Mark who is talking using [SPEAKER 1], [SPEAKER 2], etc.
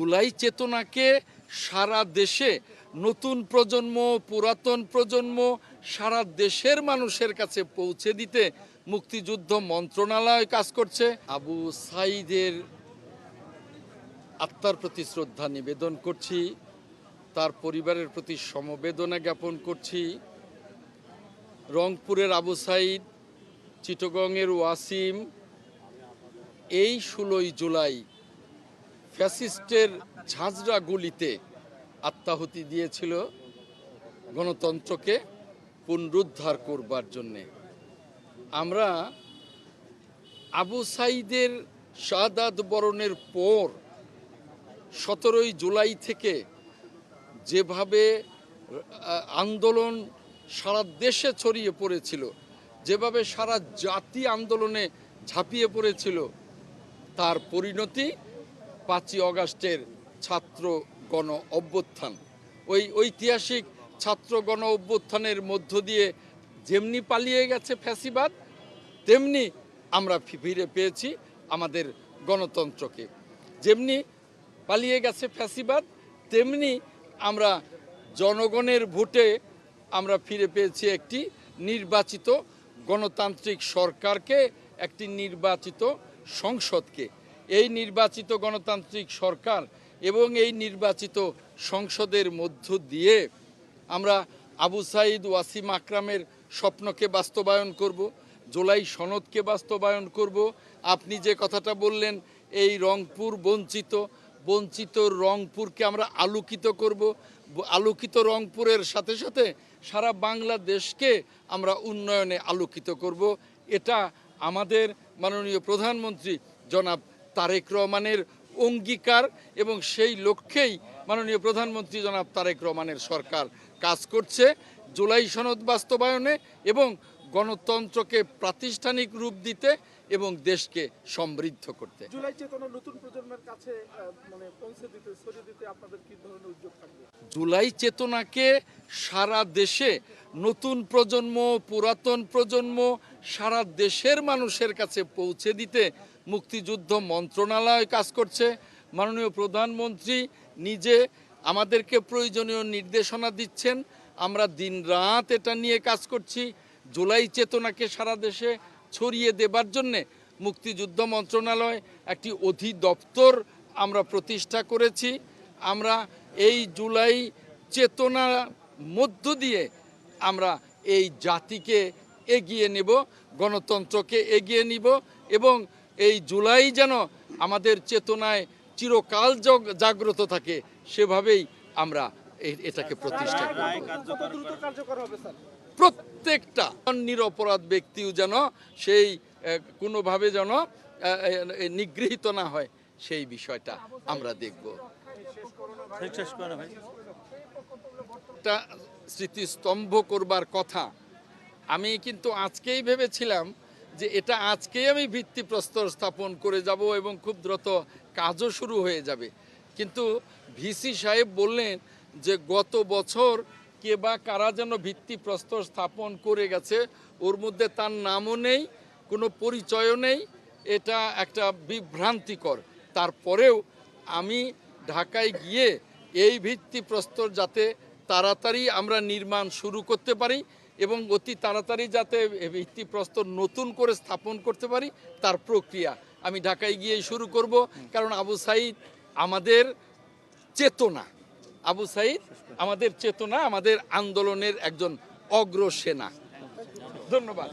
[SPEAKER 1] জুলাই চেতনাকে সারা দেশে নতুন প্রজন্ম, পুরাতন প্রজন্ম, সারা দেশের মানুষের কাছে পৌঁছে দিতে মুক্তিযুদ্ধ মন্ত্রণালয় কাজ করছে। আবু সাঈদের আত্মার প্রতি শ্রদ্ধা নিবেদন করছি, তার পরিবারের প্রতি সমবেদনা জ্ঞাপন করছি। রংপুরের আবু সাঈদ, চিটাগংয়ের ওয়াসিম এই 16ই জুলাই ফ্যাসিস্টের ঝাঁঝরা গুলিতে আত্মাহুতি দিয়েছিল গণতন্ত্রকে পুনরুদ্ধার করবার জন্যে। আমরা আবু সাঈদের শাহাদাত বরণের পর 17ই জুলাই থেকে যেভাবে আন্দোলন সারা দেশে ছড়িয়ে পড়েছিল, যেভাবে সারা জাতি আন্দোলনে ঝাঁপিয়ে পড়েছিল, তার পরিণতি 5ই অগাস্টের ছাত্র গণ অভ্যুত্থান। ওই ঐতিহাসিক ছাত্র গণ অভ্যুত্থানের মধ্য দিয়ে যেমনি পালিয়ে গেছে ফ্যাসিবাদ, তেমনি আমরা ফিরে পেয়েছি আমাদের গণতন্ত্রকে। যেমনি পালিয়ে গেছে ফ্যাসিবাদ, তেমনি আমরা জনগণের ভোটে আমরা ফিরে পেয়েছি একটি নির্বাচিত গণতান্ত্রিক সরকারকে, একটি নির্বাচিত সংসদকে। এই নির্বাচিত গণতান্ত্রিক সরকার এবং এই নির্বাচিত সংসদের মধ্য দিয়ে আমরা আবু সাঈদ, ওয়াসিম আকরামের স্বপ্নকে বাস্তবায়ন করব, জুলাই সনদকে বাস্তবায়ন করব। আপনি যে কথাটা বললেন, এই রংপুর বঞ্চিত রংপুরকে আমরা আলোকিত করব। আলোকিত রংপুরের সাথে সাথে সারা বাংলাদেশকে আমরা উন্নয়নে আলোকিত করব। এটা আমাদের মাননীয় প্রধানমন্ত্রী জনাব তারেক রহমানের অঙ্গীকার এবং সেই লক্ষ্যেই মাননীয় প্রধানমন্ত্রী জনাব তারেক রহমানের সরকার কাজ করছে জুলাই সনদ বাস্তবায়নে এবং গণতন্ত্রকে প্রাতিষ্ঠানিক রূপ দিতে এবং দেশকে সমৃদ্ধ করতে।
[SPEAKER 2] জুলাই চেতনা নতুন প্রজন্মের কাছে পৌঁছে দিতে, ছড়িয়ে দিতে আপনাদের কি ধরনের উদ্যোগ থাকবে?
[SPEAKER 1] জুলাই চেতনাকে সারা দেশে নতুন প্রজন্ম, পুরাতন প্রজন্ম, সারা দেশের মানুষের কাছে পৌঁছে দিতে মুক্তিযুদ্ধ মন্ত্রণালয় কাজ করছে। মাননীয় প্রধানমন্ত্রী নিজে আমাদেরকে প্রয়োজনীয় নির্দেশনা দিচ্ছেন। আমরা দিনরাত এটা নিয়ে কাজ করছি। জুলাই চেতনাকে সারা দেশে ছড়িয়ে দেবার জন্যে মুক্তিযুদ্ধ মন্ত্রণালয় একটি অধিদপ্তর আমরা প্রতিষ্ঠা করেছি। আমরা এই জুলাই চেতনার মধ্য দিয়ে আমরা এই জাতিকে এগিয়ে নেব, গণতন্ত্রকে এগিয়ে নিব এবং এই জুলাই যেন আমাদের চেতনায় চিরকাল জাগ্রত থাকে, সেভাবেই আমরা এটাকে প্রতিষ্ঠা করব। প্রত্যেকটা নিরপরাধ ব্যক্তিও যেন সেই কোনোভাবে যেন নিগৃহীত না হয়, সেই বিষয়টা আমরা দেখব। একটা স্মৃতিস্তম্ভ করবার কথা আমি কিন্তু আজকেই ভেবেছিলাম যে এটা আজকেই আমি ভিত্তিপ্রস্তর স্থাপন করে যাব এবং খুব দ্রুত কাজও শুরু হয়ে যাবে। কিন্তু ভিসি সাহেব বললেন যে গত বছর কে বা কারা যেন ভিত্তিপ্রস্তর স্থাপন করে গেছে, ওর মধ্যে তার নামও নেই, কোনো পরিচয়ও নেই। এটা একটা বিভ্রান্তিকর। তারপরেও আমি ঢাকায় গিয়ে এই ভিত্তিপ্রস্তর যাতে তাড়াতাড়ি আমরা নির্মাণ শুরু করতে পারি এবং অতি তাড়াতাড়ি যাতে ভিত্তিপ্রস্তর নতুন করে স্থাপন করতে পারি, তার প্রক্রিয়া আমি ঢাকায় গিয়েই শুরু করব। কারণ আবু সাঈদ আমাদের চেতনা, আবু সাঈদ আমাদের চেতনা, আমাদের আন্দোলনের একজন অগ্রসেনা। ধন্যবাদ।